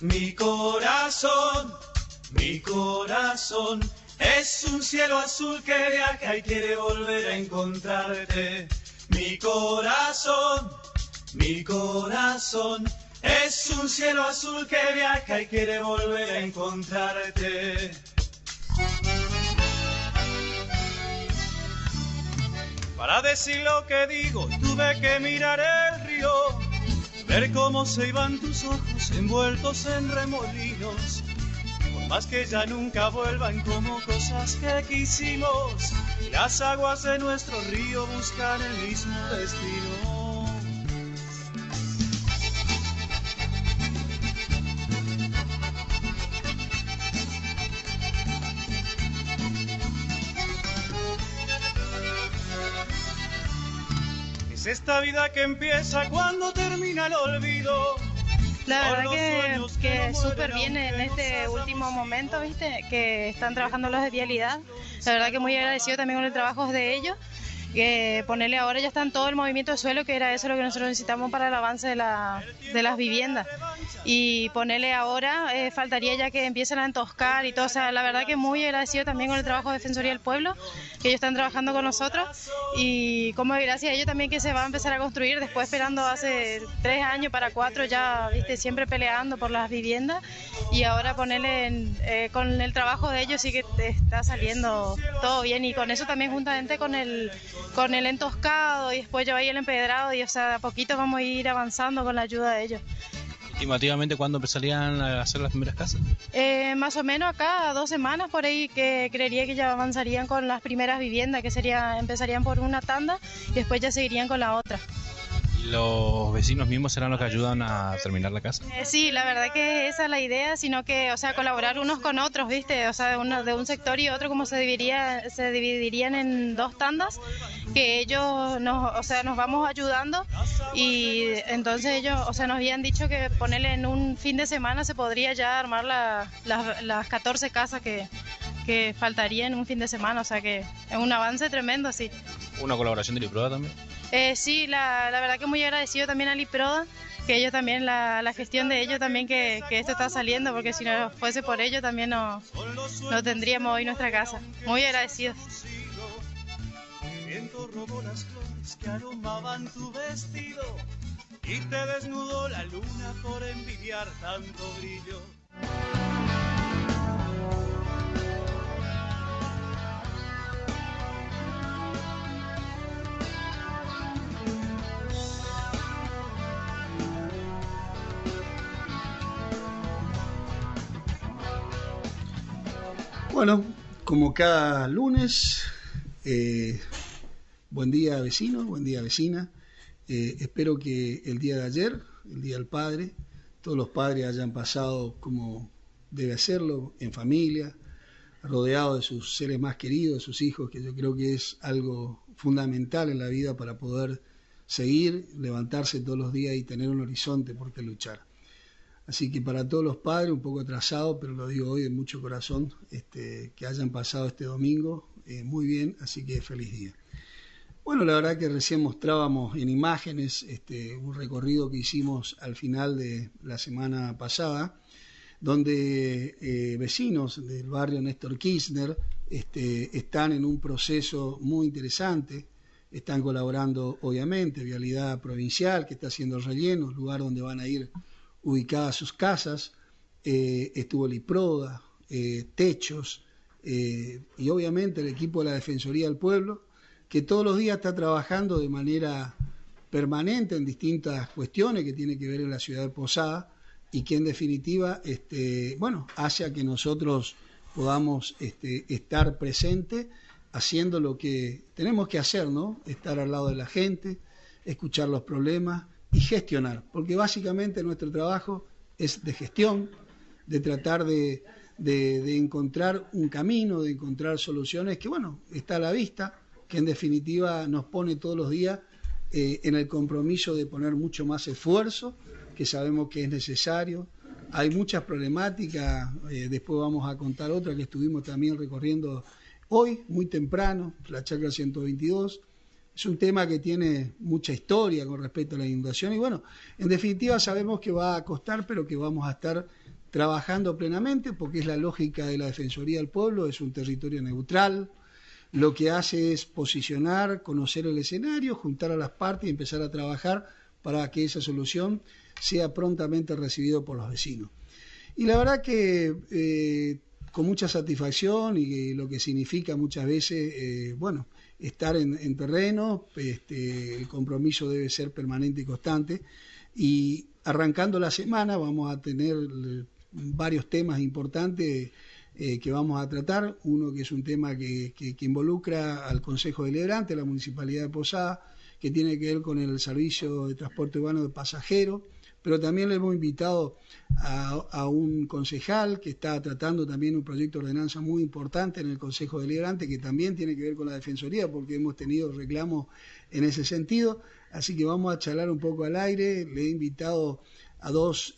Mi corazón es un cielo azul que viaja y quiere volver a encontrarte. Mi corazón es un cielo azul que viaja y quiere volver a encontrarte. Para decir lo que digo, tuve que mirar el río, ver cómo se iban tus ojos envueltos en remolinos. Por más que ya nunca vuelvan como cosas que quisimos, las aguas de nuestro río buscan el mismo destino. Es esta vida que empieza cuando termina el olvido. La verdad que súper bien en este último momento, ¿viste? Que están trabajando los de vialidad. La verdad que muy agradecido también con el trabajo de ellos. Que ponerle ahora ya está en todo el movimiento de suelo, que era eso lo que nosotros necesitamos para el avance de las viviendas. Y ponerle ahora, faltaría ya que empiecen a entoscar y todo. O sea, la verdad que muy agradecido también con el trabajo de Defensoría del Pueblo, que ellos están trabajando con nosotros. Y como gracias a ellos también que se va a empezar a construir, después esperando hace 3 años para 4 ya, viste, siempre peleando por las viviendas. Y ahora ponerle con el trabajo de ellos sí que está saliendo todo bien. Y con eso también juntamente con el entoscado y después ya va el empedrado, y o sea, a poquito vamos a ir avanzando con la ayuda de ellos. ¿Estimativamente cuándo empezarían a hacer las primeras casas? Más o menos acá a 2 semanas por ahí, que creería que ya avanzarían con las primeras viviendas, que empezarían por una tanda y después ya seguirían con la otra. ¿Y los vecinos mismos serán los que ayudan a terminar la casa? Sí, la verdad que esa es la idea, sino que, o sea, colaborar unos con otros, ¿viste? O sea, de un sector y otro, como se dividirían en 2 tandas, que ellos nos vamos ayudando, y entonces ellos, o sea, nos habían dicho que ponerle en un fin de semana se podría ya armar las 14 casas que faltarían en un fin de semana, o sea que es un avance tremendo, sí. ¿Una colaboración de Liproda también? Sí, la verdad que muy agradecido también a Liproda, que ellos también, la gestión de ellos también, que esto está saliendo, porque si no fuese por ellos también no tendríamos hoy nuestra casa. Muy agradecidos. El viento robó las flores que aromaban tu vestido y te desnudó la luna por envidiar tanto brillo. Bueno, como cada lunes, buen día vecino, buen día vecina. Espero que el día de ayer, el Día del Padre, todos los padres hayan pasado como debe hacerlo, en familia, rodeado de sus seres más queridos, de sus hijos, que yo creo que es algo fundamental en la vida para poder seguir, levantarse todos los días y tener un horizonte por qué luchar. Así que para todos los padres, un poco atrasado, pero lo digo hoy de mucho corazón, que hayan pasado este domingo muy bien, así que feliz día. Bueno, la verdad que recién mostrábamos en imágenes un recorrido que hicimos al final de la semana pasada, donde vecinos del barrio Néstor Kirchner están en un proceso muy interesante. Están colaborando, obviamente, Vialidad Provincial, que está haciendo el relleno, el lugar donde van a ir ubicadas sus casas, estuvo Liproda, Techos, y obviamente el equipo de la Defensoría del Pueblo, que todos los días está trabajando de manera permanente en distintas cuestiones que tienen que ver en la ciudad de Posada, y que en definitiva hace a que nosotros podamos estar presentes haciendo lo que tenemos que hacer, ¿no? Estar al lado de la gente, escuchar los problemas y gestionar, porque básicamente nuestro trabajo es de gestión, de tratar de encontrar un camino, de encontrar soluciones que, está a la vista, que en definitiva nos pone todos los días en el compromiso de poner mucho más esfuerzo, que sabemos que es necesario. Hay muchas problemáticas, después vamos a contar otra que estuvimos también recorriendo hoy, muy temprano, la chacra 122, es un tema que tiene mucha historia con respecto a la inundación y en definitiva sabemos que va a costar, pero que vamos a estar trabajando plenamente, porque es la lógica de la Defensoría del Pueblo, es un territorio neutral. Lo que hace es posicionar, conocer el escenario, juntar a las partes y empezar a trabajar para que esa solución sea prontamente recibida por los vecinos. Y la verdad que con mucha satisfacción y lo que significa muchas veces, bueno, estar en terreno, el compromiso debe ser permanente y constante. Y arrancando la semana vamos a tener varios temas importantes que vamos a tratar. Uno que es un tema que involucra al Consejo Deliberante, a la Municipalidad de Posada, que tiene que ver con el servicio de transporte urbano de pasajeros, pero también le hemos invitado a un concejal que está tratando también un proyecto de ordenanza muy importante en el Consejo Deliberante, que también tiene que ver con la Defensoría, porque hemos tenido reclamos en ese sentido. Así que vamos a charlar un poco al aire. Le he invitado a dos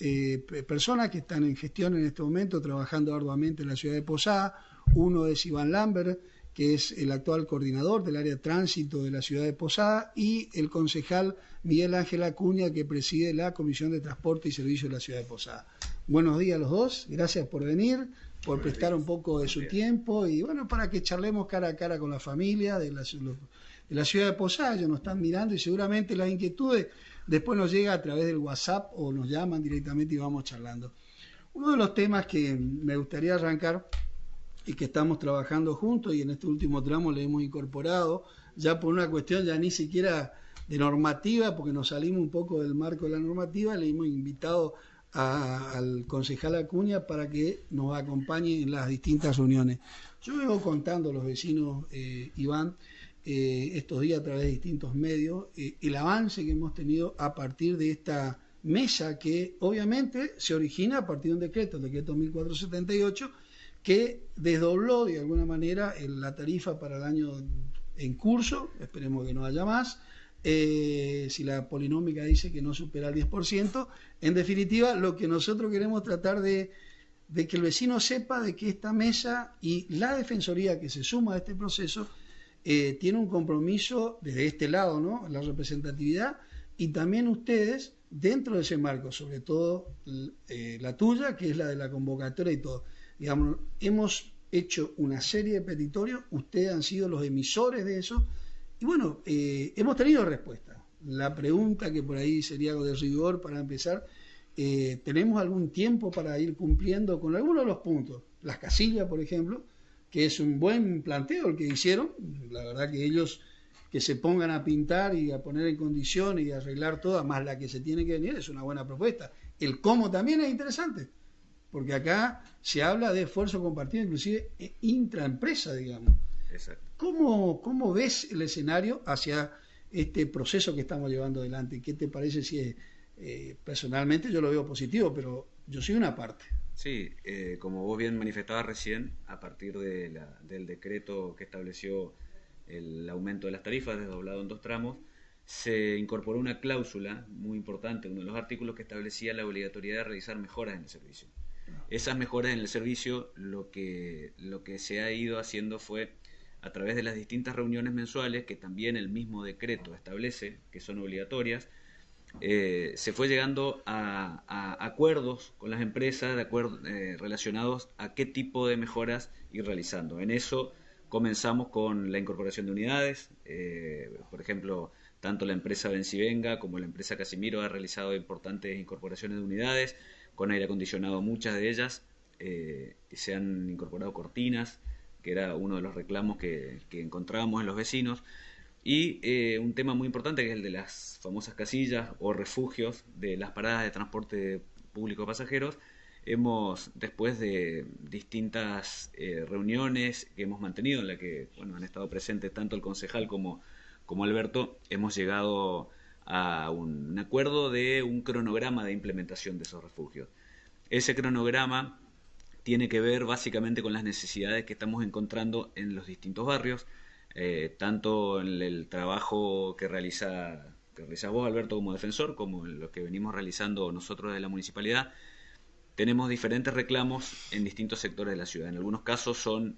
personas que están en gestión en este momento, trabajando arduamente en la ciudad de Posada. Uno es Iván Lambert, que es el actual coordinador del área de tránsito de la ciudad de Posada, y el concejal Miguel Ángel Acuña, que preside la Comisión de Transporte y Servicios de la ciudad de Posada. Buenos días a los dos, gracias por venir, por prestar un poco de su tiempo, y bueno, para que charlemos cara a cara con la familia de la ciudad de Posada. Ellos nos están mirando y seguramente las inquietudes después nos llega a través del WhatsApp o nos llaman directamente y vamos charlando. Uno de los temas que me gustaría arrancar y que estamos trabajando juntos, y en este último tramo le hemos incorporado, ya por una cuestión ya ni siquiera de normativa, porque nos salimos un poco del marco de la normativa, le hemos invitado al concejal Acuña para que nos acompañe en las distintas reuniones. Yo vengo contando a los vecinos, Iván, estos días a través de distintos medios, el avance que hemos tenido a partir de esta mesa, que obviamente se origina a partir de un decreto, el decreto 1478, que desdobló de alguna manera la tarifa para el año en curso. Esperemos que no haya más. Si la polinómica dice que no supera el 10%, en definitiva, lo que nosotros queremos tratar de que el vecino sepa de que esta mesa y la Defensoría que se suma a este proceso tiene un compromiso desde este lado, ¿no? La representatividad, y también ustedes dentro de ese marco, sobre todo la tuya, que es la de la convocatoria y todo. Digamos, hemos hecho una serie de petitorios, ustedes han sido los emisores de eso, y bueno, hemos tenido respuesta. La pregunta, que por ahí sería algo de rigor para empezar, ¿tenemos algún tiempo para ir cumpliendo con algunos de los puntos? Las casillas, por ejemplo, que es un buen planteo el que hicieron. La verdad que ellos que se pongan a pintar y a poner en condiciones y a arreglar todas, más la que se tiene que venir, es una buena propuesta. El cómo también es interesante, porque acá se habla de esfuerzo compartido, inclusive intraempresa, digamos. Exacto. ¿Cómo ves el escenario hacia este proceso que estamos llevando adelante? ¿Qué te parece? Si es, personalmente yo lo veo positivo, pero yo soy una parte. Sí, como vos bien manifestabas recién, a partir del decreto que estableció el aumento de las tarifas desdoblado en 2 tramos, se incorporó una cláusula muy importante, uno de los artículos que establecía la obligatoriedad de realizar mejoras en el servicio. Esas mejoras en el servicio, lo que se ha ido haciendo fue, a través de las distintas reuniones mensuales, que también el mismo decreto establece, que son obligatorias, se fue llegando a acuerdos con las empresas relacionados a qué tipo de mejoras ir realizando. En eso comenzamos con la incorporación de unidades. Por ejemplo, tanto la empresa Bencivenga como la empresa Casimiro ha realizado importantes incorporaciones de unidades, con aire acondicionado muchas de ellas. Se han incorporado cortinas, que era uno de los reclamos que encontrábamos en los vecinos. Y un tema muy importante, que es el de las famosas casillas o refugios de las paradas de transporte público de pasajeros. Después de distintas reuniones que hemos mantenido, en la que han estado presentes tanto el concejal como Alberto, hemos llegado a un acuerdo de un cronograma de implementación de esos refugios. Ese cronograma tiene que ver básicamente con las necesidades que estamos encontrando en los distintos barrios, tanto en el trabajo que realizás vos, Alberto, como defensor, como en lo que venimos realizando nosotros de la municipalidad. Tenemos diferentes reclamos en distintos sectores de la ciudad. En algunos casos son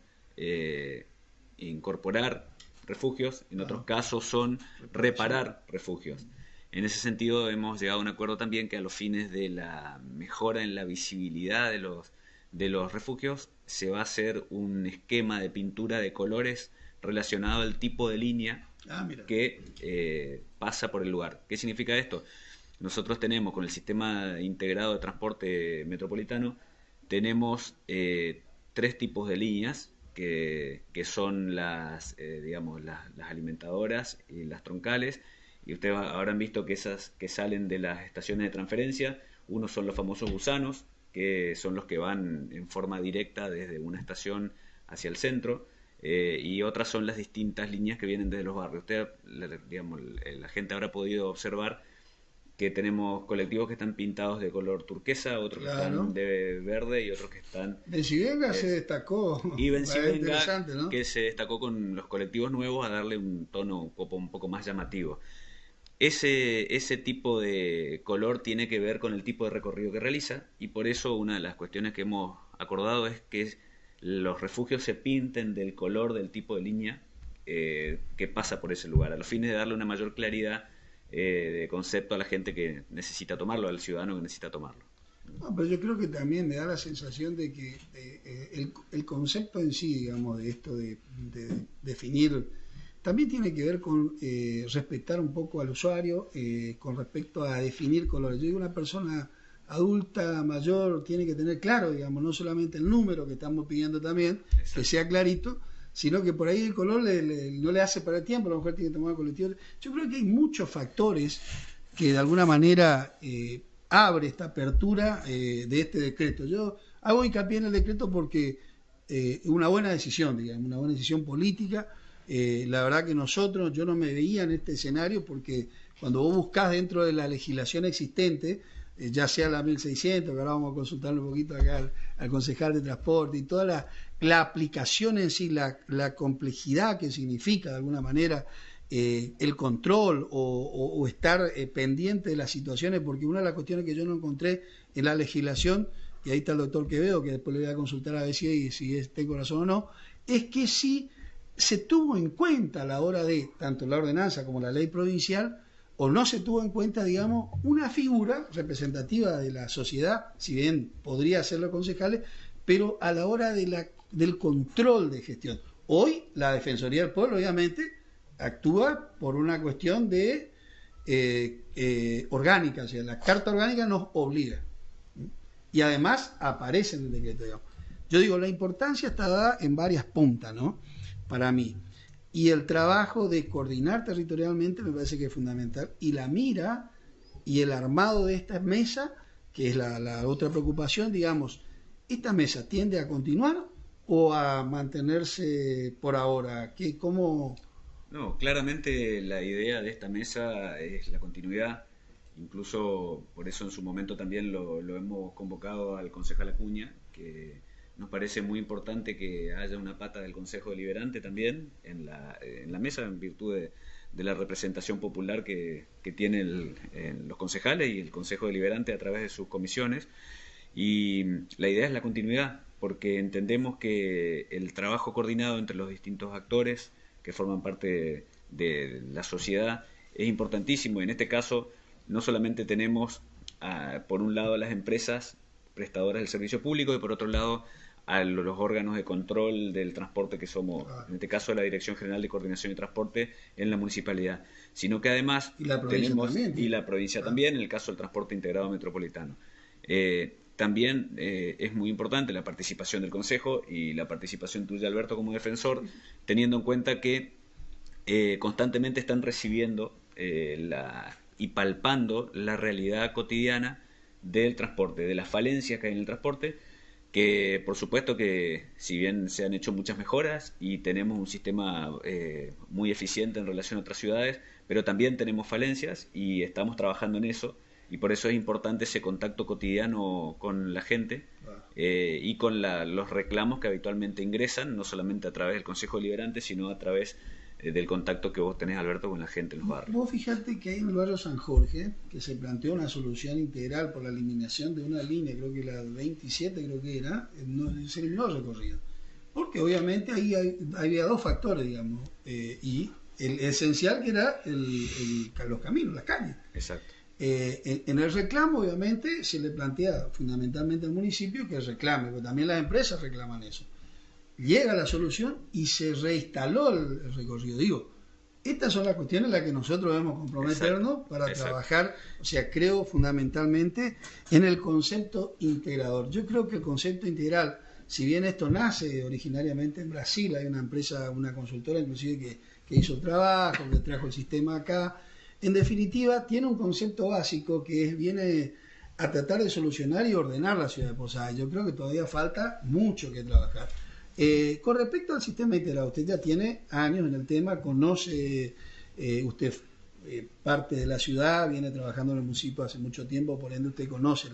incorporar refugios, en otros casos son reparar refugios. En ese sentido hemos llegado a un acuerdo también que a los fines de la mejora en la visibilidad de los refugios se va a hacer un esquema de pintura de colores relacionado al tipo de línea que pasa por el lugar. ¿Qué significa esto? Nosotros tenemos, con el sistema integrado de transporte metropolitano, tenemos 3 tipos de líneas que son las alimentadoras y las troncales, y ustedes habrán visto que esas que salen de las estaciones de transferencia, unos son los famosos gusanos, que son los que van en forma directa desde una estación hacia el centro, y otras son las distintas líneas que vienen desde los barrios. La gente habrá podido observar que tenemos colectivos que están pintados de color turquesa, otros que están de verde y otros que están... Bencivenga se destacó. Y Bencivenga, ¿no?, que se destacó con los colectivos nuevos a darle un tono un poco más llamativo. Ese tipo de color tiene que ver con el tipo de recorrido que realiza, y por eso una de las cuestiones que hemos acordado es que los refugios se pinten del color del tipo de línea que pasa por ese lugar, a los fines de darle una mayor claridad de concepto a la gente que necesita tomarlo, al ciudadano que necesita tomarlo. No, pero yo creo que también me da la sensación de que el concepto en sí, digamos, de esto de definir, también tiene que ver con respetar un poco al usuario con respecto a definir colores. Yo digo, una persona adulta, mayor, tiene que tener claro, digamos, no solamente el número que estamos pidiendo también, que sea clarito, sino que por ahí el color no le hace para el tiempo, a lo mejor tiene que tomar el colectivo. Yo creo que hay muchos factores que de alguna manera abre esta apertura de este decreto. Yo hago hincapié en el decreto porque una buena decisión, digamos, una buena decisión política. La verdad que yo no me veía en este escenario, porque cuando vos buscás dentro de la legislación existente, ya sea la 1600, que ahora vamos a consultarlo un poquito acá al concejal de transporte, y toda la aplicación en sí, la complejidad que significa de alguna manera el control o estar pendiente de las situaciones, porque una de las cuestiones que yo no encontré en la legislación, y ahí está el doctor Quevedo, que después le voy a consultar a ver si tengo razón o no, es que sí se tuvo en cuenta a la hora de tanto la ordenanza como la ley provincial, o no se tuvo en cuenta, digamos, una figura representativa de la sociedad, si bien podría ser los concejales, pero a la hora del control de gestión. Hoy la Defensoría del Pueblo, obviamente, actúa por una cuestión de orgánica, o sea, la Carta Orgánica nos obliga. Y además aparece en el decreto, digamos. Yo digo, la importancia está dada en varias puntas, ¿no?, para mí. Y el trabajo de coordinar territorialmente me parece que es fundamental. Y la mira y el armado de esta mesa, que es la otra preocupación, digamos, ¿esta mesa tiende a continuar o a mantenerse por ahora? ¿Cómo? No, claramente la idea de esta mesa es la continuidad. Incluso por eso en su momento también lo hemos convocado al concejal Acuña, que nos parece muy importante que haya una pata del Consejo Deliberante también en la mesa, en virtud de la representación popular que tienen los concejales y el Consejo Deliberante a través de sus comisiones. Y la idea es la continuidad, porque entendemos que el trabajo coordinado entre los distintos actores que forman parte de la sociedad es importantísimo. En este caso, no solamente tenemos, por un lado, a las empresas prestadoras del servicio público y por otro lado a los órganos de control del transporte que somos, en este caso la Dirección General de Coordinación y Transporte en la municipalidad, sino que además tenemos, y la provincia también, en el caso del transporte integrado metropolitano. También es muy importante la participación del Consejo y la participación tuya, Alberto, como defensor, teniendo en cuenta que constantemente están recibiendo y palpando la realidad cotidiana del transporte, de las falencias que hay en el transporte, que por supuesto que si bien se han hecho muchas mejoras y tenemos un sistema muy eficiente en relación a otras ciudades, pero también tenemos falencias y estamos trabajando en eso, y por eso es importante ese contacto cotidiano con la gente y con los reclamos que habitualmente ingresan, no solamente a través del Consejo Deliberante, sino a través del contacto que vos tenés, Alberto, con la gente en los barrios. Vos fijate que hay en el barrio San Jorge, que se planteó una solución integral por la eliminación de una línea, creo que la 27 creo que era, se eliminó el recorrido. Porque obviamente ahí había dos factores, digamos, y el esencial que era los caminos, las calles. Exacto. En el reclamo, obviamente, se le plantea fundamentalmente al municipio que reclame, porque también las empresas reclaman eso. Llega la solución y se reinstaló el recorrido. Digo, estas son las cuestiones en las que nosotros debemos comprometernos para trabajar, o sea, creo fundamentalmente en el concepto integrador. Yo creo que el concepto integral, si bien esto nace originariamente en Brasil, hay una empresa, una consultora inclusive que hizo el trabajo, que trajo el sistema acá, en definitiva tiene un concepto básico que viene a tratar de solucionar y ordenar la ciudad de Posadas. Yo creo que todavía falta mucho que trabajar. Con respecto al sistema integrado, usted ya tiene años en el tema, conoce, usted parte de la ciudad, viene trabajando en el municipio hace mucho tiempo, por ende usted conoce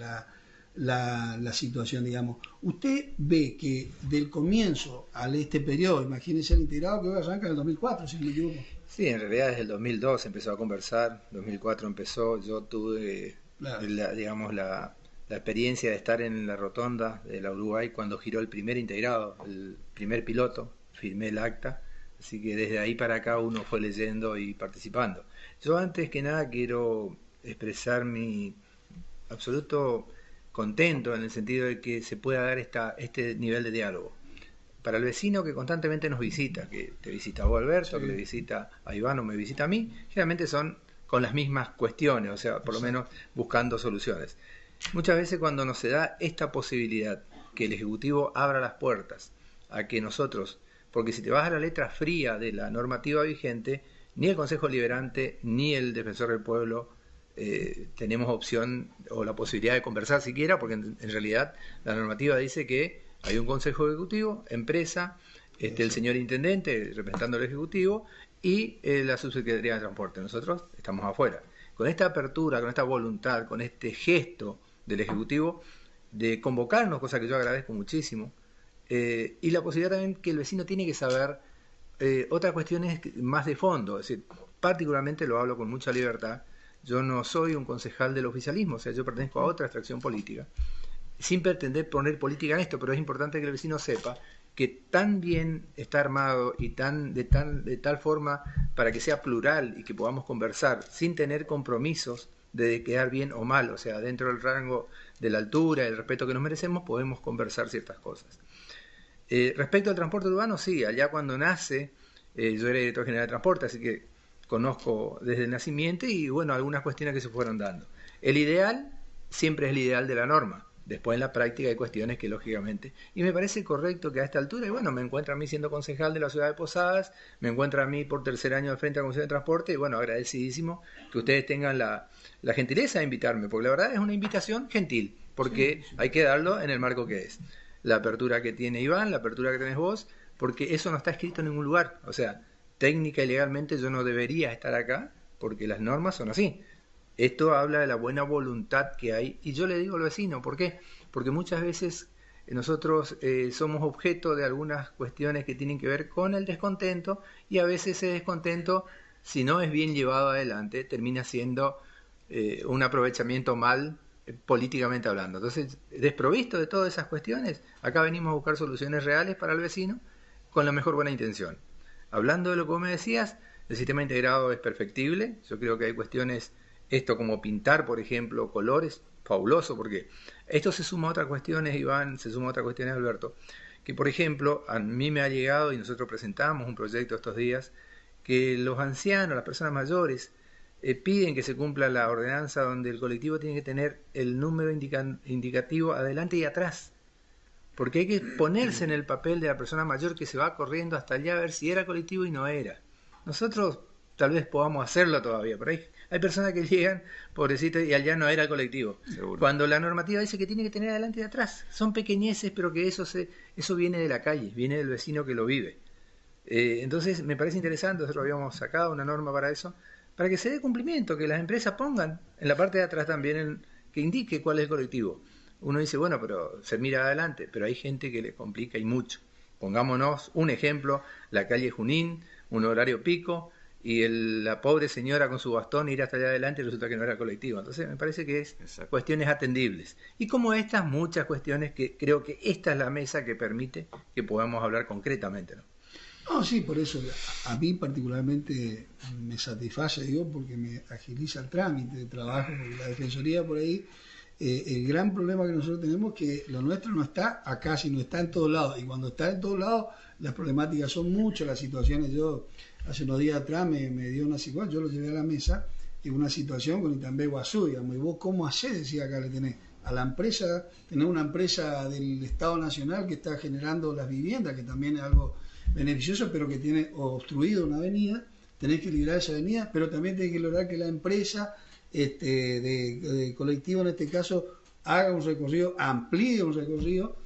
la situación, digamos. Usted ve que del comienzo a este periodo, imagínese el integrado que hoy arranca en el 2004, si no me equivoco. Sí, en realidad desde el 2002 empezó a conversar, 2004 empezó, yo tuve la experiencia de estar en la rotonda de la Uruguay cuando giró el primer integrado, el primer piloto, firmé el acta, así que desde ahí para acá uno fue leyendo y participando. Yo antes que nada quiero expresar mi absoluto contento en el sentido de que se pueda dar este nivel de diálogo. Para el vecino que constantemente nos visita, que te visita a vos, Alberto, que le visita a Iván o me visita a mí, generalmente son con las mismas cuestiones, o sea, por lo menos buscando soluciones. Muchas veces cuando nos se da esta posibilidad, que el Ejecutivo abra las puertas a que nosotros, porque si te vas a la letra fría de la normativa vigente, ni el Consejo Liberante ni el Defensor del Pueblo tenemos opción o la posibilidad de conversar siquiera, porque en realidad la normativa dice que hay un Consejo Ejecutivo, empresa, el señor Intendente representando al Ejecutivo y la Subsecretaría de Transporte. Nosotros estamos afuera. Con esta apertura, con esta voluntad, con este gesto del Ejecutivo de convocarnos, cosa que yo agradezco muchísimo, y la posibilidad también que el vecino tiene que saber otras cuestiones más de fondo, es decir, particularmente lo hablo con mucha libertad, yo no soy un concejal del oficialismo, o sea, yo pertenezco a otra extracción política, sin pretender poner política en esto, pero es importante que el vecino sepa que tan bien está armado y de tal forma para que sea plural y que podamos conversar sin tener compromisos de quedar bien o mal, o sea, dentro del rango de la altura, el respeto que nos merecemos, podemos conversar ciertas cosas. Respecto al transporte urbano, sí, allá cuando nace, yo era director general de transporte, así que conozco desde el nacimiento y bueno, algunas cuestiones que se fueron dando. El ideal siempre es el ideal de la norma. Después en la práctica hay cuestiones que lógicamente, y me parece correcto que a esta altura, y bueno, me encuentro a mí siendo concejal de la ciudad de Posadas, me encuentro a mí por tercer año al frente de la Comisión de Transporte, y bueno, agradecidísimo que ustedes tengan la gentileza de invitarme, porque la verdad es una invitación gentil, porque hay que darlo en el marco que es. La apertura que tiene Iván, la apertura que tenés vos, porque eso no está escrito en ningún lugar, o sea, técnica y legalmente yo no debería estar acá, porque las normas son así. Esto habla de la buena voluntad que hay, y yo le digo al vecino, ¿por qué? Porque muchas veces nosotros somos objeto de algunas cuestiones que tienen que ver con el descontento, y a veces ese descontento, si no es bien llevado adelante, termina siendo un aprovechamiento mal políticamente hablando. Entonces, desprovisto de todas esas cuestiones, acá venimos a buscar soluciones reales para el vecino con la mejor buena intención. Hablando de lo que vos me decías, el sistema integrado es perfectible, yo creo que hay cuestiones. Esto como pintar, por ejemplo, colores, fabuloso, porque esto se suma a otras cuestiones, Iván, se suma a otras cuestiones, Alberto, que por ejemplo, a mí me ha llegado, y nosotros presentamos un proyecto estos días, que los ancianos, las personas mayores, piden que se cumpla la ordenanza donde el colectivo tiene que tener el número indicativo adelante y atrás, porque hay que ponerse en el papel de la persona mayor que se va corriendo hasta allá a ver si era colectivo y no era. Nosotros tal vez podamos hacerlo todavía, pero hay personas que llegan, pobrecitas, y allá no era el colectivo. Seguro. Cuando la normativa dice que tiene que tener adelante y atrás. Son pequeñeces, pero que eso viene de la calle, viene del vecino que lo vive. Entonces, me parece interesante, nosotros habíamos sacado una norma para eso, para que se dé cumplimiento, que las empresas pongan en la parte de atrás también, que indique cuál es el colectivo. Uno dice, bueno, pero se mira adelante, pero hay gente que le complica y mucho. Pongámonos un ejemplo, la calle Junín, un horario pico, y la pobre señora con su bastón ir hasta allá adelante y resulta que no era colectivo. Entonces me parece que es cuestiones atendibles. Y como estas, muchas cuestiones que creo que esta es la mesa que permite que podamos hablar concretamente, ¿no? No, sí, por eso a mí particularmente me satisface, digo, porque me agiliza el trámite de trabajo, porque la Defensoría por ahí, el gran problema que nosotros tenemos es que lo nuestro no está acá, sino está en todos lados, y cuando está en todos lados las problemáticas son muchas, las situaciones. Yo hace unos días atrás me dio una situación, yo lo llevé a la mesa, y una situación con Itambé Guazú, digamos, y vos cómo hacés, decía acá, le tenés a la empresa, tenés una empresa del Estado Nacional que está generando las viviendas, que también es algo beneficioso, pero que tiene obstruido una avenida, tenés que liberar esa avenida, pero también tenés que lograr que la empresa de colectivo, en este caso, haga un recorrido, amplíe un recorrido,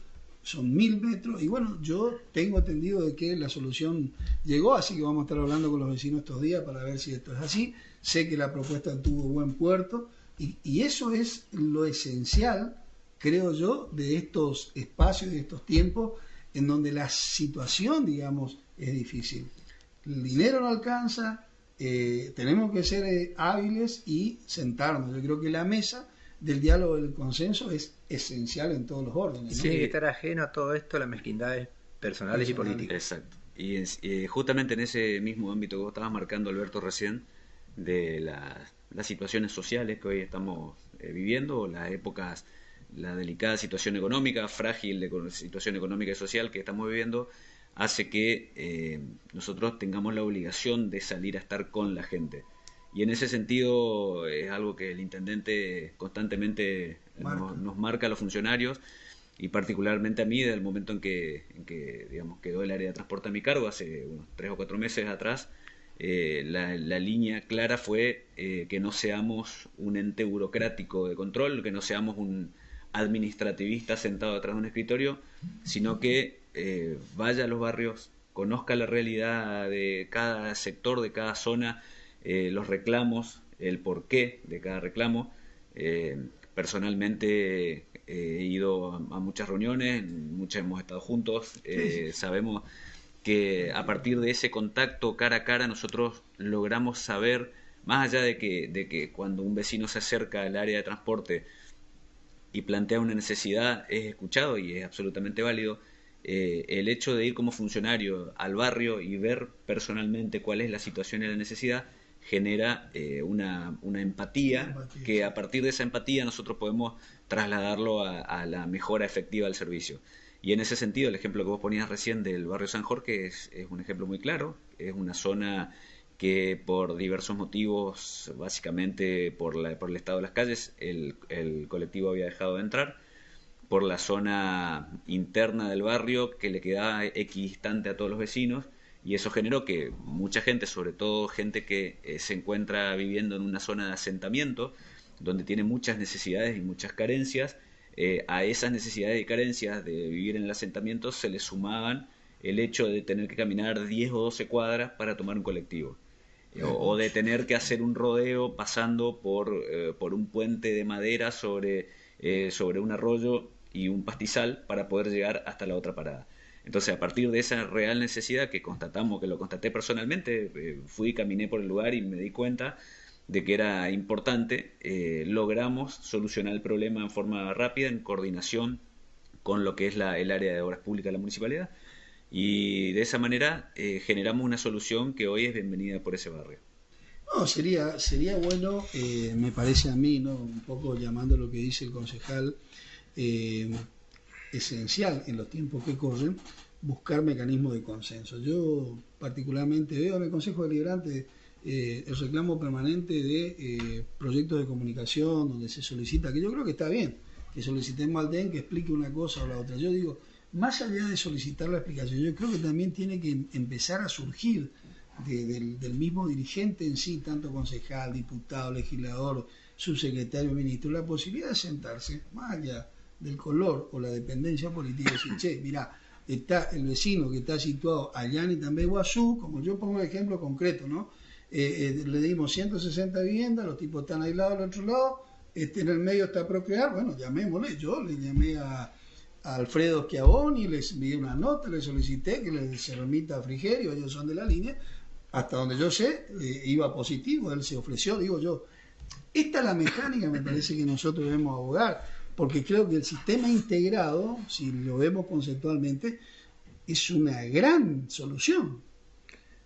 son 1000 metros, y bueno, yo tengo entendido de que la solución llegó, así que vamos a estar hablando con los vecinos estos días para ver si esto es así. Sé que la propuesta tuvo buen puerto, y eso es lo esencial, creo yo, de estos espacios, de estos tiempos, en donde la situación, digamos, es difícil. El dinero no alcanza, tenemos que ser hábiles y sentarnos. Yo creo que la mesa del diálogo, del consenso, es esencial en todos los órdenes, ¿no? Tiene que estar ajeno a todo esto las mezquindades personales y políticas. Exacto. Y justamente en ese mismo ámbito que vos estabas marcando, Alberto, recién, de las situaciones sociales que hoy estamos viviendo, las épocas, la delicada situación económica, frágil de situación económica y social que estamos viviendo, hace que nosotros tengamos la obligación de salir a estar con la gente. Y en ese sentido es algo que el intendente constantemente nos marca a los funcionarios, y particularmente a mí, desde el momento en que digamos, quedó el área de transporte a mi cargo, hace unos 3 o 4 meses atrás. La línea clara fue que no seamos un ente burocrático de control, que no seamos un administrativista sentado detrás de un escritorio, sino que vaya a los barrios, conozca la realidad de cada sector, de cada zona, los reclamos, el porqué de cada reclamo. Personalmente he ido a muchas reuniones, muchas hemos estado juntos, sabemos que a partir de ese contacto cara a cara nosotros logramos saber, más allá de que cuando un vecino se acerca al área de transporte y plantea una necesidad, es escuchado y es absolutamente válido, el hecho de ir como funcionario al barrio y ver personalmente cuál es la situación y la necesidad genera una empatía, que a partir de esa empatía nosotros podemos trasladarlo a la mejora efectiva del servicio. Y en ese sentido, el ejemplo que vos ponías recién del barrio San Jorge es un ejemplo muy claro. Es una zona que por diversos motivos, básicamente por el estado de las calles, el colectivo había dejado de entrar. Por la zona interna del barrio, que le quedaba equidistante a todos los vecinos, y eso generó que mucha gente, sobre todo gente que se encuentra viviendo en una zona de asentamiento, donde tiene muchas necesidades y muchas carencias, a esas necesidades y carencias de vivir en el asentamiento se le sumaban el hecho de tener que caminar 10 o 12 cuadras para tomar un colectivo, o de tener que hacer un rodeo pasando por un puente de madera sobre un arroyo y un pastizal para poder llegar hasta la otra parada. Entonces, a partir de esa real necesidad que lo constaté personalmente, fui y caminé por el lugar y me di cuenta de que era importante, logramos solucionar el problema en forma rápida, en coordinación con lo que es el área de obras públicas de la municipalidad, y de esa manera generamos una solución que hoy es bienvenida por ese barrio. No, sería bueno, me parece a mí, ¿no? Un poco llamando lo que dice el concejal, esencial en los tiempos que corren, buscar mecanismos de consenso. Yo particularmente veo en el Consejo Deliberante el reclamo permanente de proyectos de comunicación donde se solicita, que yo creo que está bien, que solicitemos al DEN que explique una cosa o la otra. Yo digo, más allá de solicitar la explicación, yo creo que también tiene que empezar a surgir del mismo dirigente en sí, tanto concejal, diputado, legislador, subsecretario, ministro, la posibilidad de sentarse, más allá del color o la dependencia política, y decir, che, mirá, está el vecino que está situado allá en Itambé Guazú, como yo pongo el ejemplo concreto, ¿no? Le dimos 160 viviendas, los tipos están aislados al otro lado, en el medio está Procrear, bueno, llamémosle, yo le llamé a Alfredo Schiavoni, les envié una nota, le solicité que se remita a Frigerio, ellos son de la línea, hasta donde yo sé, iba positivo, él se ofreció, digo yo, esta es la mecánica, me parece que nosotros debemos abogar, porque creo que el sistema integrado, si lo vemos conceptualmente, es una gran solución.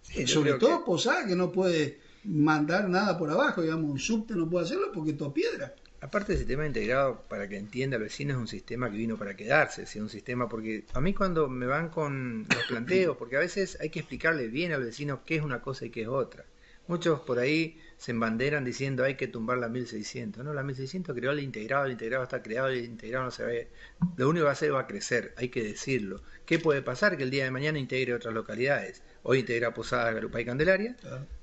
Sí, sobre todo Posada, que no puede mandar nada por abajo, digamos, un subte no puede hacerlo porque todo piedra. Aparte del sistema integrado, para que entienda el vecino, es un sistema que vino para quedarse, es un sistema, porque a mí cuando me van con los planteos, porque a veces hay que explicarle bien al vecino qué es una cosa y qué es otra. Muchos por ahí se embanderan diciendo hay que tumbar la 1600. No, la 1600 creó el integrado está creado, el integrado no se ve. Lo único que va a hacer va a crecer, hay que decirlo. ¿Qué puede pasar? Que el día de mañana integre otras localidades. Hoy integra Posadas, Garupá y Candelaria,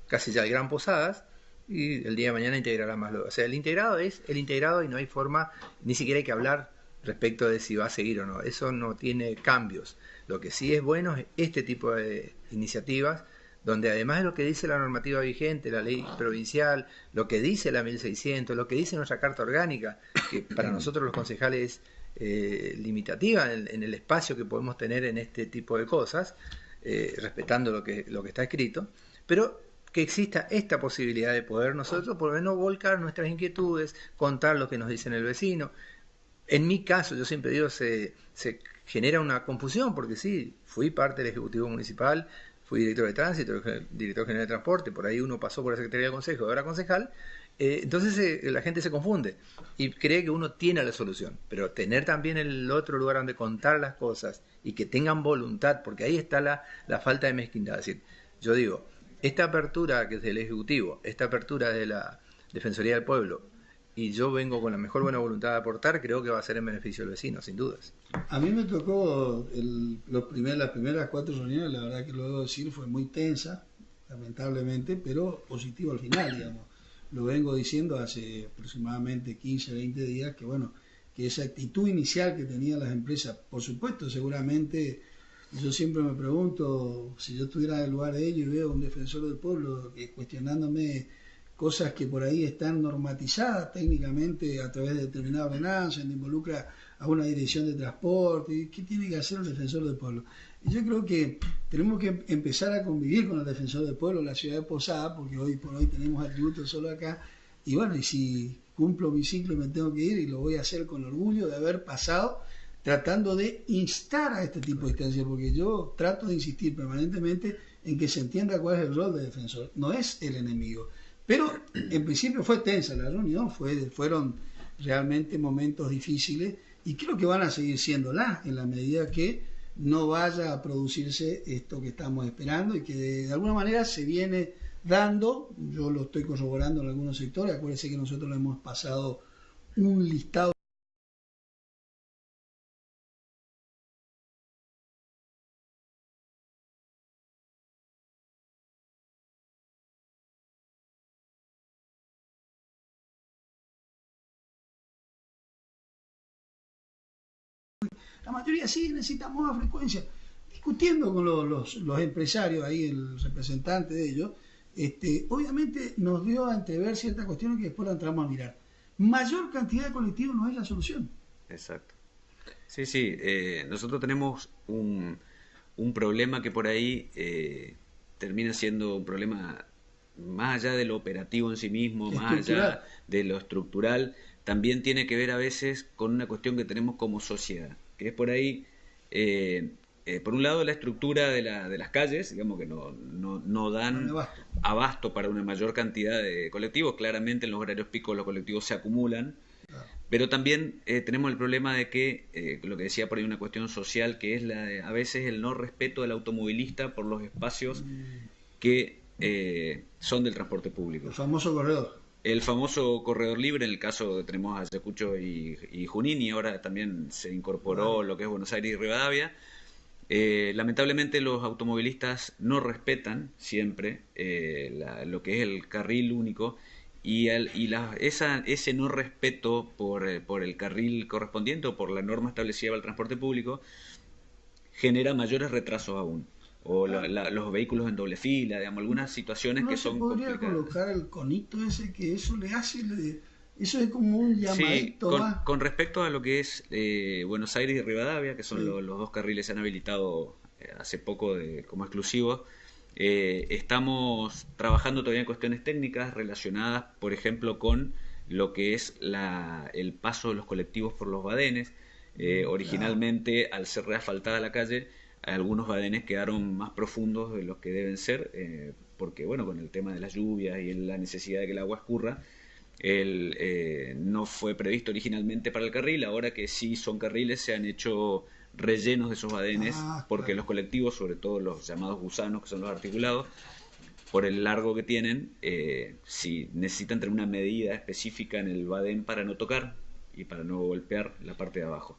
casi ya el Gran Posadas, y el día de mañana integrará más. O sea, el integrado es el integrado y no hay forma, ni siquiera hay que hablar respecto de si va a seguir o no. Eso no tiene cambios. Lo que sí es bueno es este tipo de iniciativas, donde además de lo que dice la normativa vigente, la ley provincial, lo que dice la 1600, lo que dice nuestra carta orgánica, que para nosotros los concejales es limitativa en el espacio que podemos tener en este tipo de cosas, respetando lo que está escrito, pero que exista esta posibilidad de poder nosotros por lo menos volcar nuestras inquietudes, contar lo que nos dice el vecino. En mi caso, yo siempre digo, se genera una confusión, porque sí, fui parte del Ejecutivo Municipal, fui director de tránsito, director general de transporte, por ahí uno pasó por la Secretaría de Consejo, ahora concejal, entonces la gente se confunde y cree que uno tiene la solución, pero tener también el otro lugar donde contar las cosas y que tengan voluntad, porque ahí está la falta de mezquindad. Es decir, yo digo, esta apertura que es del Ejecutivo, esta apertura de la Defensoría del Pueblo, y yo vengo con la mejor buena voluntad de aportar, creo que va a ser en beneficio del vecino, sin dudas. A mí me tocó las primeras 4 reuniones, la verdad que lo debo decir, fue muy tensa, lamentablemente, pero positivo al final, digamos. Lo vengo diciendo hace aproximadamente 15, 20 días, que bueno, que esa actitud inicial que tenían las empresas, por supuesto, seguramente, yo siempre me pregunto, si yo estuviera en el lugar de ellos y veo a un defensor del pueblo cuestionándome cosas que por ahí están normatizadas técnicamente a través de determinada ordenanza, donde involucra a una dirección de transporte, ¿qué tiene que hacer un defensor del pueblo? Y yo creo que tenemos que empezar a convivir con el defensor del pueblo en la ciudad de Posada, porque hoy por hoy tenemos atributos solo acá, y bueno, y si cumplo mi ciclo y me tengo que ir, y lo voy a hacer con orgullo de haber pasado, tratando de instar a este tipo de instancias, porque yo trato de insistir permanentemente en que se entienda cuál es el rol del defensor, no es el enemigo. Pero en principio fue tensa la reunión, fueron realmente momentos difíciles y creo que van a seguir siéndolas en la medida que no vaya a producirse esto que estamos esperando y que de alguna manera se viene dando. Yo lo estoy corroborando en algunos sectores. Acuérdense que nosotros le hemos pasado un listado. La mayoría sí necesitamos más frecuencia. Discutiendo con los empresarios, ahí el representante de ellos, obviamente nos dio a entrever ciertas cuestiones que después la entramos a mirar. Mayor cantidad de colectivos no es la solución. Exacto. Sí, nosotros tenemos un problema que por ahí termina siendo un problema más allá de lo operativo en sí mismo, más allá de lo estructural, también tiene que ver a veces con una cuestión que tenemos como sociedad, que es por ahí, por un lado la estructura de las calles, digamos que no dan abasto para una mayor cantidad de colectivos. Claramente en los horarios picos los colectivos se acumulan, pero también tenemos el problema de que, lo que decía por ahí, una cuestión social, que es a veces el no respeto del automovilista por los espacios que son del transporte público. El famoso corredor. El famoso corredor libre, en el caso tenemos a Ayacucho y Junín, y ahora también se incorporó lo que es Buenos Aires y Rivadavia. Lamentablemente los automovilistas no respetan siempre lo que es el carril único, y ese no respeto por el carril correspondiente o por la norma establecida para el transporte público genera mayores retrasos aún. O los vehículos en doble fila, digamos, algunas situaciones que son complicadas. ¿No se podría colocar el conito ese que eso le hace? Eso es como un llamadito. Sí, con respecto a lo que es Buenos Aires y Rivadavia, que son los dos carriles que se han habilitado hace poco como exclusivos, estamos trabajando todavía en cuestiones técnicas relacionadas, por ejemplo, con lo que es el paso de los colectivos por los badenes. Originalmente, al ser reasfaltada la calle, algunos badenes quedaron más profundos de los que deben ser, porque bueno, con el tema de las lluvias y la necesidad de que el agua escurra, no fue previsto originalmente para el carril. Ahora que sí son carriles, se han hecho rellenos de esos badenes, porque los colectivos, sobre todo los llamados gusanos, que son los articulados, por el largo que tienen, si necesitan tener una medida específica en el badén para no tocar y para no golpear la parte de abajo.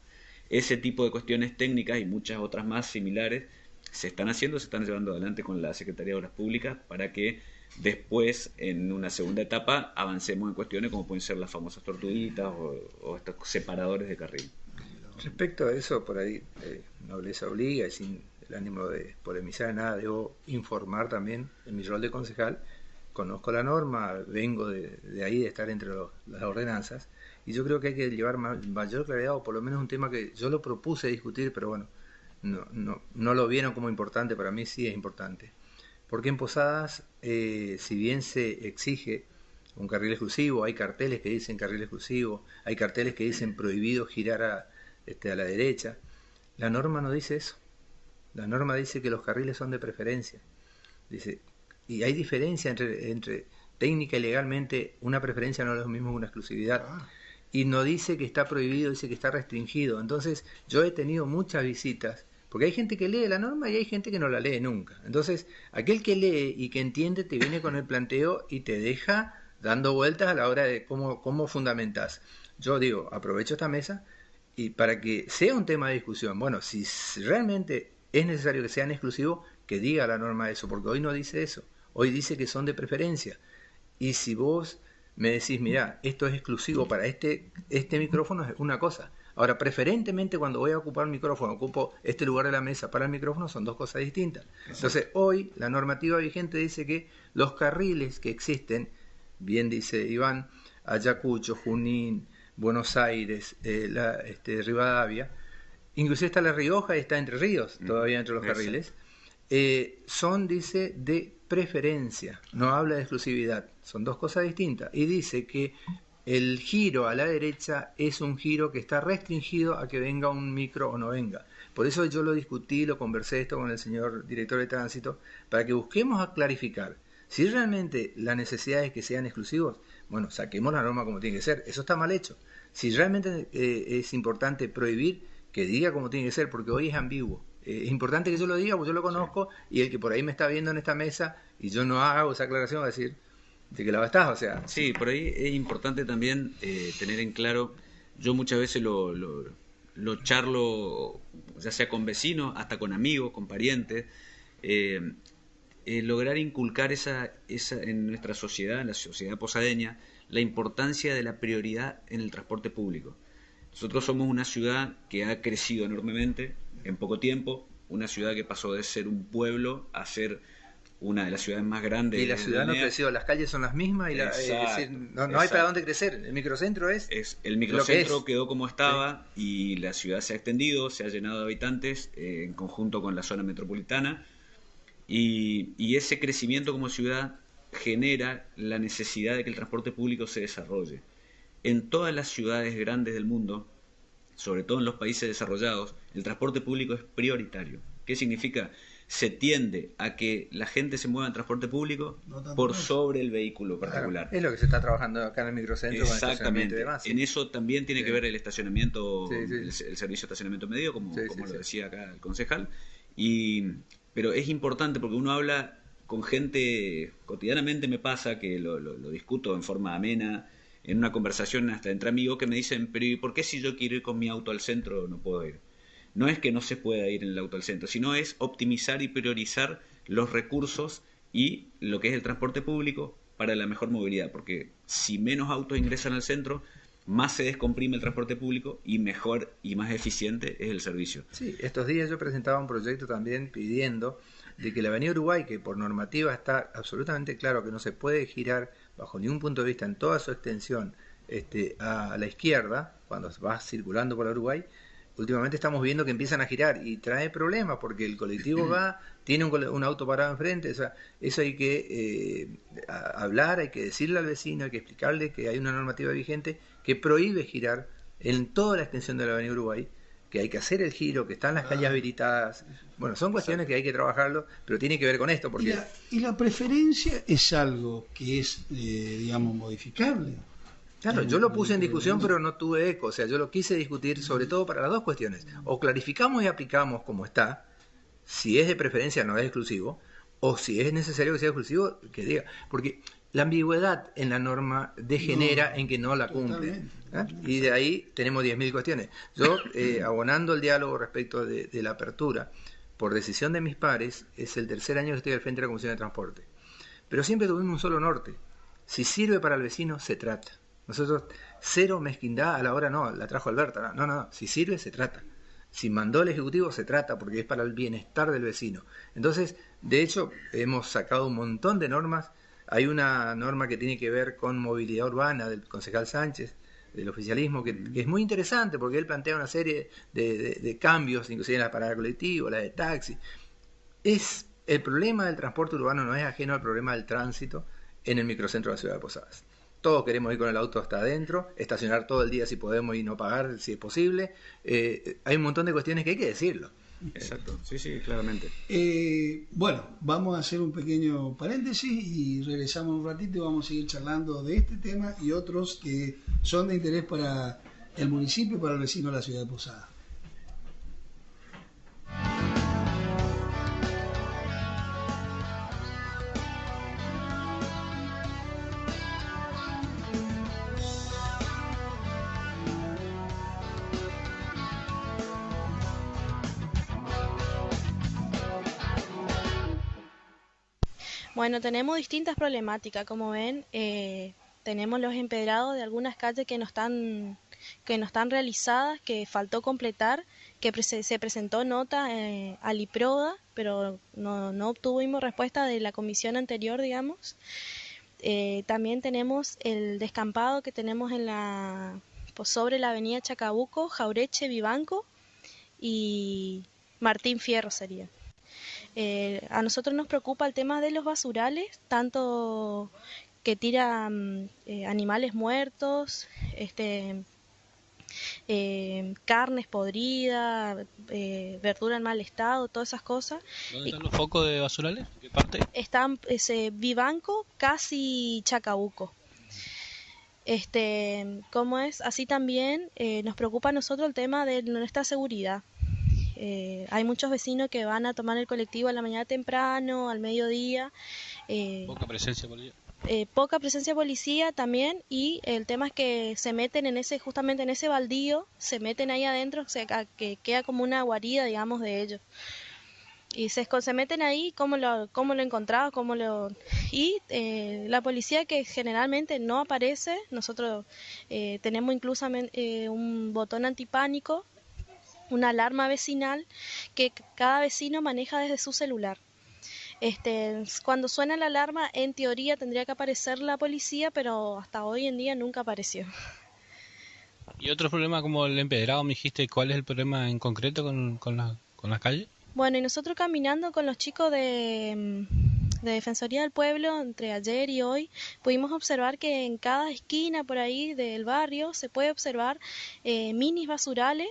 Ese tipo de cuestiones técnicas y muchas otras más similares se están llevando adelante con la Secretaría de Obras Públicas para que después, en una segunda etapa, avancemos en cuestiones como pueden ser las famosas tortuguitas o estos separadores de carril. Respecto a eso, por ahí, nobleza obliga, y sin el ánimo de polemizar nada, debo informar también en mi rol de concejal. Conozco la norma, vengo de ahí, de estar entre las ordenanzas, y yo creo que hay que llevar mayor claridad, o por lo menos un tema que yo lo propuse discutir, pero bueno, no lo vieron como importante. Para mí sí es importante, porque en Posadas, si bien se exige un carril exclusivo, hay carteles que dicen carril exclusivo, hay carteles que dicen prohibido girar a la derecha, la norma no dice eso. La norma dice que los carriles son de preferencia, dice, y hay diferencia entre técnica y legalmente. Una preferencia no es lo mismo que una exclusividad. Y no dice que está prohibido, dice que está restringido. Entonces yo he tenido muchas visitas, porque hay gente que lee la norma y hay gente que no la lee nunca. Entonces aquel que lee y que entiende te viene con el planteo y te deja dando vueltas a la hora de cómo fundamentás. Yo digo, aprovecho esta mesa y para que sea un tema de discusión. Bueno, si realmente es necesario que sean exclusivos, que diga la norma eso, porque hoy no dice eso. Hoy dice que son de preferencia. Y si vos me decís, mira, esto es exclusivo para este micrófono, es una cosa. Ahora, preferentemente cuando voy a ocupar el micrófono, ocupo este lugar de la mesa para el micrófono, son dos cosas distintas. Entonces, hoy la normativa vigente dice que los carriles que existen, bien dice Iván, Ayacucho, Junín, Buenos Aires, Rivadavia, inclusive está La Rioja y está Entre Ríos, todavía entre los carriles, son, dice, de preferencia, no habla de exclusividad, son dos cosas distintas, y dice que el giro a la derecha es un giro que está restringido a que venga un micro o no venga. Por eso yo lo discutí, lo conversé esto con el señor director de tránsito, para que busquemos a clarificar. Si realmente la necesidad es que sean exclusivos, bueno, saquemos la norma como tiene que ser, eso está mal hecho. Si realmente es importante prohibir, que diga como tiene que ser, porque hoy es ambiguo. Es importante que yo lo diga, porque yo lo conozco, y el que por ahí me está viendo en esta mesa y yo no hago esa aclaración va a decir de que la estás, o sea. Sí, por ahí es importante también tener en claro, yo muchas veces lo charlo, ya sea con vecinos, hasta con amigos, con parientes, lograr inculcar esa en nuestra sociedad, en la sociedad posadeña, la importancia de la prioridad en el transporte público. Nosotros somos una ciudad que ha crecido enormemente en poco tiempo, una ciudad que pasó de ser un pueblo a ser una de las ciudades más grandes. Y la ciudad no creció, las calles son las mismas y no hay para dónde crecer. El microcentro el microcentro quedó como estaba, sí. Y la ciudad se ha extendido, se ha llenado de habitantes en conjunto con la zona metropolitana, y ese crecimiento como ciudad genera la necesidad de que el transporte público se desarrolle. En todas las ciudades grandes del mundo, sobre todo en los países desarrollados, el transporte público es prioritario. ¿Qué significa? Se tiende a que la gente se mueva en transporte público por sobre el vehículo particular. Claro, es lo que se está trabajando acá en el microcentro. Exactamente. Con el demás, ¿sí? En eso también tiene que ver el estacionamiento, sí. El servicio de estacionamiento medido, como lo decía acá el concejal. Pero es importante porque uno habla con gente, cotidianamente me pasa que lo discuto en forma amena, en una conversación hasta entre amigos, que me dicen, pero ¿y por qué si yo quiero ir con mi auto al centro no puedo ir? No es que no se pueda ir en el auto al centro, sino es optimizar y priorizar los recursos y lo que es el transporte público para la mejor movilidad, porque si menos autos ingresan al centro, más se descomprime el transporte público y mejor y más eficiente es el servicio. Sí, estos días yo presentaba un proyecto también pidiendo de que la Avenida Uruguay, que por normativa está absolutamente claro que no se puede girar bajo ningún punto de vista en toda su extensión a la izquierda, cuando vas circulando por la Uruguay, últimamente estamos viendo que empiezan a girar y trae problemas porque el colectivo tiene un auto parado enfrente. O sea, eso hay que hablar, hay que decirle al vecino, hay que explicarle que hay una normativa vigente que prohíbe girar en toda la extensión de la Avenida Uruguay que hay que hacer el giro, que están las calles habilitadas. Bueno, son cuestiones que hay que trabajarlo, pero tiene que ver con esto. Porque... Y la preferencia es algo que es, digamos, modificable. Claro, yo lo puse en discusión, pero no tuve eco. O sea, yo lo quise discutir sobre todo para las dos cuestiones. O clarificamos y aplicamos como está, si es de preferencia no es exclusivo, o si es necesario que sea exclusivo, que diga. Porque la ambigüedad en la norma degenera en que no la cumple. Y de ahí tenemos 10.000 cuestiones. Yo, abonando el diálogo respecto de la apertura, por decisión de mis pares, es el tercer año que estoy al frente de la Comisión de Transporte. Pero siempre tuvimos un solo norte. Si sirve para el vecino, se trata. Nosotros, cero mezquindad a la hora, no, la trajo Alberta. No, si sirve, se trata. Si mandó el Ejecutivo, se trata, porque es para el bienestar del vecino. Entonces, de hecho, hemos sacado un montón de normas. Hay una norma que tiene que ver con movilidad urbana del concejal Sánchez, del oficialismo, que es muy interesante, porque él plantea una serie de cambios, inclusive en la parada colectiva, la de taxi. El problema del transporte urbano no es ajeno al problema del tránsito en el microcentro de la ciudad de Posadas. Todos queremos ir con el auto hasta adentro, estacionar todo el día si podemos y no pagar si es posible. Hay un montón de cuestiones que hay que decirlo. Exacto, sí, claramente. Bueno, vamos a hacer un pequeño paréntesis y regresamos un ratito y vamos a seguir charlando de este tema y otros que son de interés para el municipio y para el vecino de la ciudad de Posadas. Bueno, tenemos distintas problemáticas, como ven, tenemos los empedrados de algunas calles que no están realizadas, que faltó completar, que se presentó nota al IPRODA, pero no obtuvimos respuesta de la comisión anterior, digamos. También tenemos el descampado que tenemos sobre la avenida Chacabuco, Jaureche, Vivanco y Martín Fierro sería. A nosotros nos preocupa el tema de los basurales, tanto que tiran animales muertos, carnes podridas, verdura en mal estado, todas esas cosas. ¿Dónde están los focos de basurales? ¿En qué parte? Están Vivanco, casi Chacabuco. ¿Cómo es? Así también nos preocupa a nosotros el tema de nuestra seguridad. Hay muchos vecinos que van a tomar el colectivo a la mañana temprano, al mediodía. Poca presencia policial. Poca presencia de policía también, y el tema es que se meten justamente en ese baldío, se meten ahí adentro, o sea, que queda como una guarida, digamos, de ellos. Y se meten ahí, cómo lo encontraba, y la policía que generalmente no aparece. Nosotros tenemos incluso un botón antipánico, una alarma vecinal que cada vecino maneja desde su celular. Cuando suena la alarma, en teoría tendría que aparecer la policía, pero hasta hoy en día nunca apareció. ¿Y otro problema como el empedrado, me dijiste? ¿Cuál es el problema en concreto con las calles? Bueno, y nosotros caminando con los chicos de Defensoría del Pueblo, entre ayer y hoy, pudimos observar que en cada esquina por ahí del barrio se puede observar minis basurales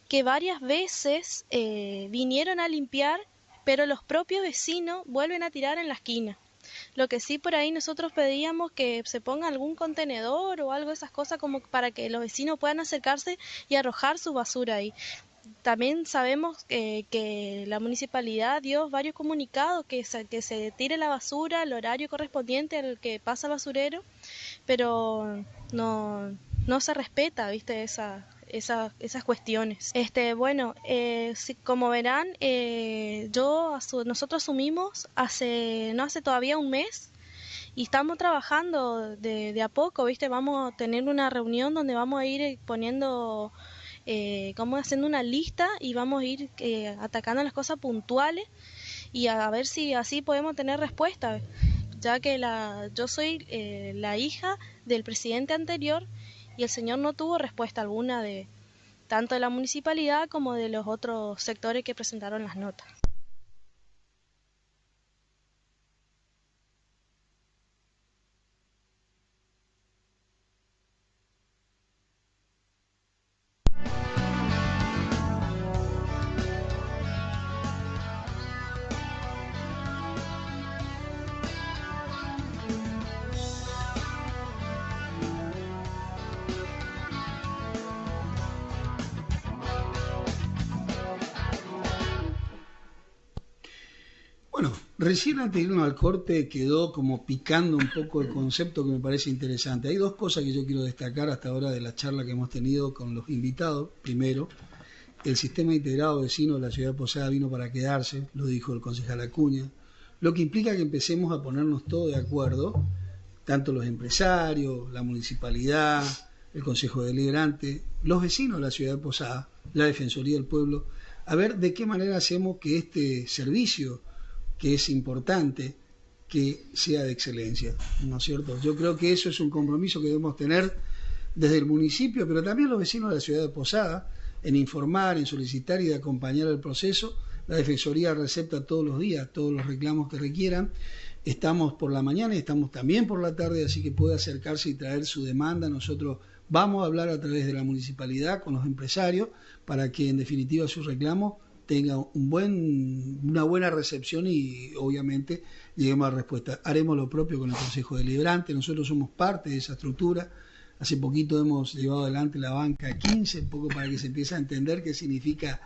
que varias veces vinieron a limpiar, pero los propios vecinos vuelven a tirar en la esquina. Lo que sí por ahí nosotros pedíamos que se ponga algún contenedor o algo de esas cosas como para que los vecinos puedan acercarse y arrojar su basura ahí. También sabemos que la municipalidad dio varios comunicados que se tire la basura al horario correspondiente al que pasa el basurero, pero no se respeta, ¿viste? Esas cuestiones. Como verán, nosotros asumimos no hace todavía un mes, y estamos trabajando de a poco, ¿viste? Vamos a tener una reunión donde vamos a ir poniendo, haciendo una lista, y vamos a ir atacando las cosas puntuales y a ver si así podemos tener respuesta, ya que yo soy la hija del presidente anterior, y el señor no tuvo respuesta alguna tanto de la municipalidad como de los otros sectores que presentaron las notas. Bueno, recién antes de irnos al corte quedó como picando un poco el concepto que me parece interesante. Hay dos cosas que yo quiero destacar hasta ahora de la charla que hemos tenido con los invitados. Primero, el sistema integrado vecino de la ciudad de Posada vino para quedarse, lo dijo el concejal Acuña, lo que implica que empecemos a ponernos todos de acuerdo, tanto los empresarios, la municipalidad, el Consejo Deliberante, los vecinos de la ciudad de Posada, la Defensoría del Pueblo, a ver de qué manera hacemos que este servicio, que es importante, que sea de excelencia, ¿no es cierto? Yo creo que eso es un compromiso que debemos tener desde el municipio, pero también los vecinos de la ciudad de Posada, en informar, en solicitar y de acompañar el proceso. La Defensoría recepta todos los días todos los reclamos que requieran. Estamos por la mañana y estamos también por la tarde, así que puede acercarse y traer su demanda. Nosotros vamos a hablar a través de la municipalidad con los empresarios para que en definitiva su reclamo tenga una buena recepción y obviamente lleguemos a respuesta. Haremos lo propio con el Consejo Deliberante, nosotros somos parte de esa estructura. Hace poquito hemos llevado adelante la banca 15, un poco para que se empiece a entender qué significa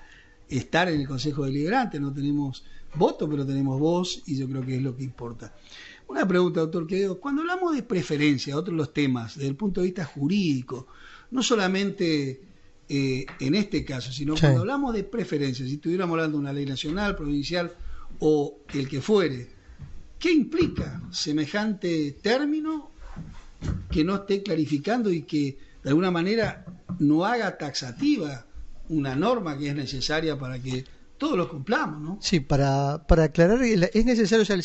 estar en el Consejo Deliberante. No tenemos voto, pero tenemos voz y yo creo que es lo que importa. Una pregunta, doctor Quevedo. Cuando hablamos de preferencia, otros los temas, desde el punto de vista jurídico, no solamente en este caso, sino cuando hablamos de preferencia, si estuviéramos hablando de una ley nacional, provincial o el que fuere, ¿qué implica semejante término que no esté clarificando y que de alguna manera no haga taxativa una norma que es necesaria para que todos lo cumplamos, ¿no? Sí, para aclarar, es necesario, o sea,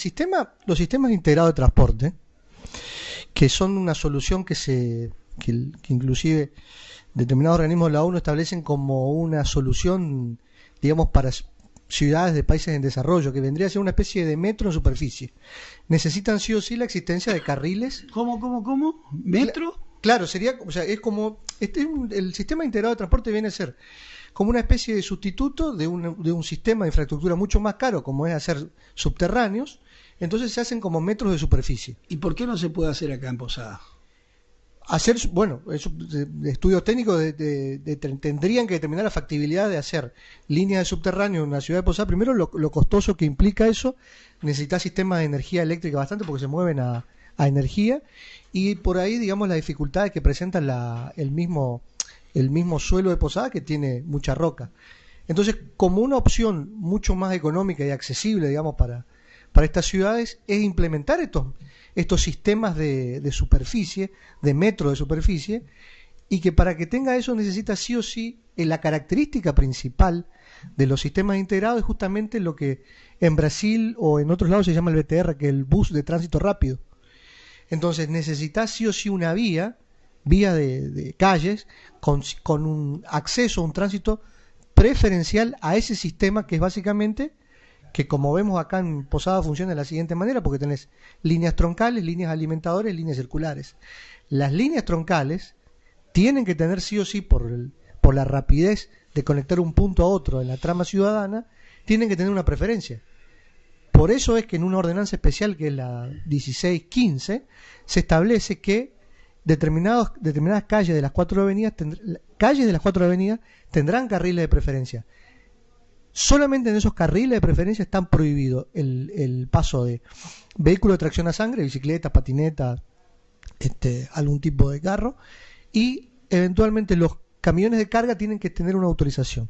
los sistemas integrados de transporte, que son una solución que inclusive determinados organismos de la ONU establecen como una solución, digamos, para ciudades de países en desarrollo, que vendría a ser una especie de metro en superficie. Necesitan sí o sí la existencia de carriles. ¿Cómo? ¿Metro? Claro, sería, o sea, es como, el sistema integrado de transporte viene a ser como una especie de sustituto de un sistema de infraestructura mucho más caro, como es hacer subterráneos. Entonces se hacen como metros de superficie. ¿Y por qué no se puede hacer acá en Posada? Estudios técnicos tendrían que determinar la factibilidad de hacer líneas de subterráneo en la ciudad de Posada. Primero, lo costoso que implica eso. Necesita sistemas de energía eléctrica bastante porque se mueven a energía. Y por ahí, digamos, las dificultades que presenta el mismo suelo de Posada, que tiene mucha roca. Entonces, como una opción mucho más económica y accesible, digamos, para estas ciudades, es implementar estos sistemas de superficie, de metro de superficie, y que para que tenga eso necesita sí o sí, la característica principal de los sistemas integrados es justamente lo que en Brasil o en otros lados se llama el BTR, que es el bus de tránsito rápido. Entonces necesita sí o sí una vía de calles con un acceso, un tránsito preferencial a ese sistema, que es básicamente, que como vemos acá en Posada funciona de la siguiente manera, porque tenés líneas troncales, líneas alimentadoras y líneas circulares. Las líneas troncales tienen que tener sí o sí, por la rapidez de conectar un punto a otro en la trama ciudadana, tienen que tener una preferencia. Por eso es que en una ordenanza especial, que es la 1615, se establece que determinadas calles de las 4 avenidas tendrán carriles de preferencia. Solamente en esos carriles de preferencia están prohibidos el paso de vehículos de tracción a sangre, bicicletas, patinetas, algún tipo de carro, y eventualmente los camiones de carga tienen que tener una autorización.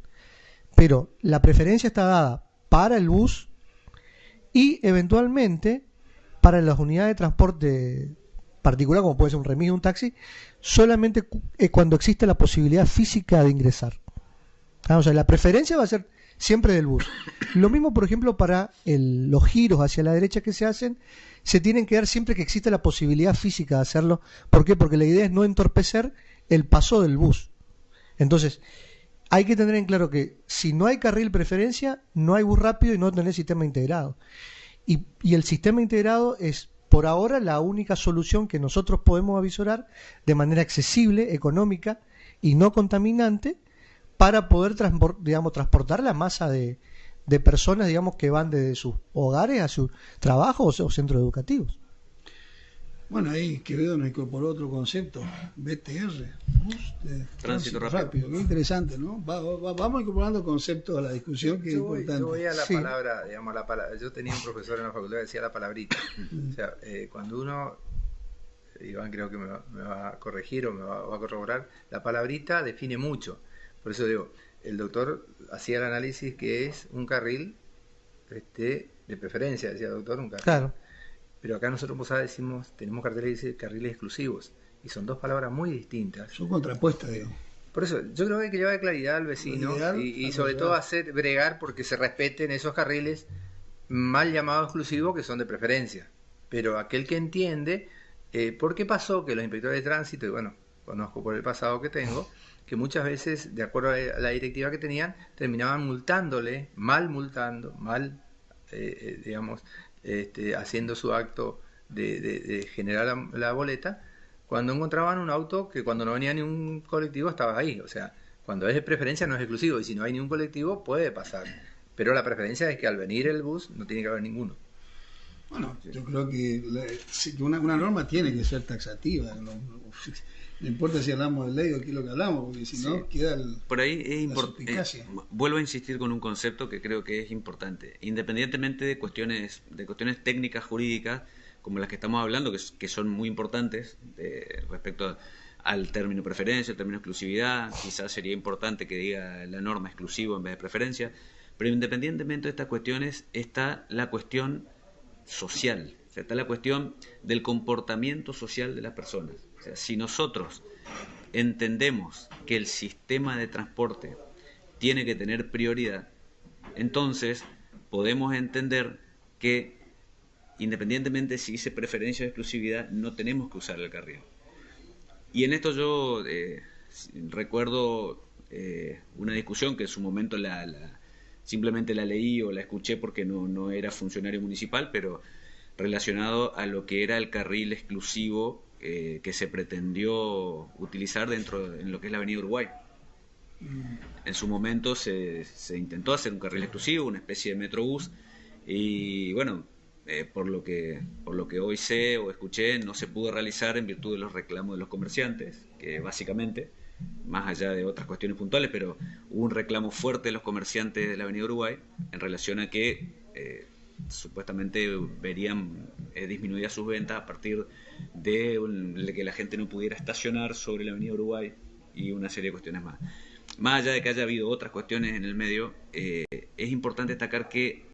Pero la preferencia está dada para el bus y eventualmente para las unidades de transporte particular, como puede ser un remis o un taxi, solamente cuando existe la posibilidad física de ingresar. O sea, la preferencia va a ser siempre del bus. Lo mismo, por ejemplo, para los giros hacia la derecha que se hacen, se tienen que dar siempre que existe la posibilidad física de hacerlo. ¿Por qué? Porque la idea es no entorpecer el paso del bus. Entonces, hay que tener en claro que si no hay carril preferencia, no hay bus rápido y no tenés sistema integrado. Y el sistema integrado es, por ahora, la única solución que nosotros podemos avisorar de manera accesible, económica y no contaminante, para poder transportar la masa de personas, digamos, que van desde sus hogares a sus trabajos o centros educativos. Bueno, ahí Quevedo nos incorporó otro concepto, BTR, tránsito rápido. Qué interesante, ¿no? Vamos incorporando conceptos a la discusión, que es importante. Yo voy a la palabra, digamos, yo tenía un profesor en la facultad que decía la palabrita. O sea, cuando uno, Iván creo que me va a corregir o me va a corroborar, la palabrita define mucho. Por eso digo, el doctor hacía el análisis que es un carril de preferencia, decía el doctor, un carril. Claro. Pero acá nosotros, vos sabés, tenemos carteles que dicen carriles exclusivos, y son dos palabras muy distintas. Son contrapuestas, digo. Por eso, yo creo que hay que llevar claridad al vecino y sobre todo hacer bregar porque se respeten esos carriles mal llamados exclusivos que son de preferencia. Pero aquel que entiende, ¿por qué pasó que los inspectores de tránsito, y bueno, conozco por el pasado que tengo, que muchas veces, de acuerdo a la directiva que tenían, terminaban multándole, mal, digamos, haciendo su acto de generar la boleta, cuando encontraban un auto que cuando no venía ni un colectivo estaba ahí? O sea, cuando es de preferencia no es exclusivo, y si no hay ni un colectivo puede pasar, pero la preferencia es que al venir el bus no tiene que haber ninguno. Bueno, yo creo que una norma tiene que ser taxativa, no importa si hablamos de ley o qué es lo que hablamos, porque si no queda por ahí es importante. Vuelvo a insistir con un concepto que creo que es importante, independientemente de cuestiones técnicas jurídicas como las que estamos hablando, que son muy importantes respecto al término preferencia, al término exclusividad. Quizás sería importante que diga la norma exclusivo en vez de preferencia, pero independientemente de estas cuestiones está la cuestión social, o sea, está la cuestión del comportamiento social de las personas. O sea, si nosotros entendemos que el sistema de transporte tiene que tener prioridad, entonces podemos entender que independientemente si dice preferencia o exclusividad, no tenemos que usar el carril. Y en esto yo recuerdo una discusión que en su momento simplemente la leí o la escuché porque no era funcionario municipal, pero relacionado a lo que era el carril exclusivo que se pretendió utilizar en lo que es la Avenida Uruguay. En su momento se intentó hacer un carril exclusivo, una especie de metrobús, y bueno, por lo que hoy sé o escuché, no se pudo realizar en virtud de los reclamos de los comerciantes, que básicamente, más allá de otras cuestiones puntuales, pero hubo un reclamo fuerte de los comerciantes de la Avenida Uruguay en relación a que supuestamente verían disminuidas sus ventas a partir de que la gente no pudiera estacionar sobre la Avenida Uruguay y una serie de cuestiones más. Más allá de que haya habido otras cuestiones en el medio, es importante destacar que